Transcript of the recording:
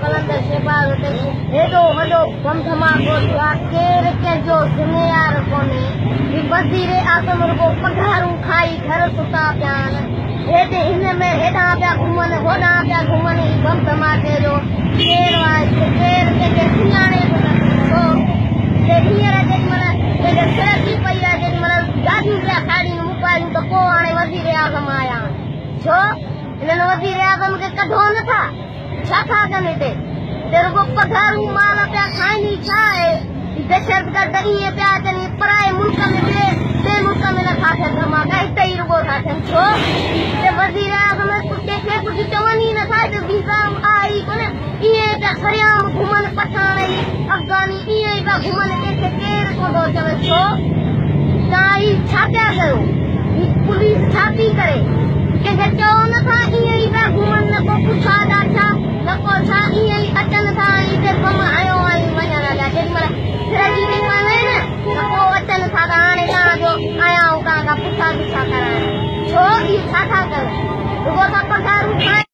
कलंदर शहबाज हेॾो वॾो बम धमाको थियो आहे केरु कंहिंजो ज़िमेवार कोन्हे वज़ीर आज़म रुगो पघारूं खाई घर सुता पिया आहिनि हेॾे हिन में हेॾां पिया घुमनि होॾां पिया घुमनि बम धमाके जो केरु आहे केरु कंहिंखे सुञाणे बि नथो हींअर जेॾीमहिल सिर थी पई आहे जेॾीमहिल गाॾियूं पिया खाड़ियूं मोबाइलूं त पोइ हाणे वज़ीर आज़म आया छो हिननि वज़ीर आज़म खे कढो नथा छा था कनि हिते रुगो पघारूं माल पिया खाइनि छा आहे दहशतगर्द ईअं पिया अचनि पराए मुल्क में ॿिए मुल्क में नथा थियनि धमाका हिते ई रुगो था थियनि छो हिते वज़ीर आज़म कंहिंखे कुझु चवनि ई नथा हिते वीज़ा आई कोन्हे ईअं पिया सरियाम घुमनि पठान ई अफ़गानी ईअं ई पिया घुमनि कंहिंखे केरु कोन थो चवे छो तव्हां ही छा पिया कयो पुलिस छा थी करे कंहिंखे चओ नथा ईअं ई पिया घुमनि न को पुछा ॾाछा न को छा ईअं ई अचनि था हिते कमु आयो आहे वञण लाइ जेॾीमहिल फिरजी थी वञे न त पोइ अचनि था त हाणे तव्हांजो आया आहियूं तव्हां खां पुछा गिछा कराइण छो इहो छा था कयो रुगो था पघारूं खाइनि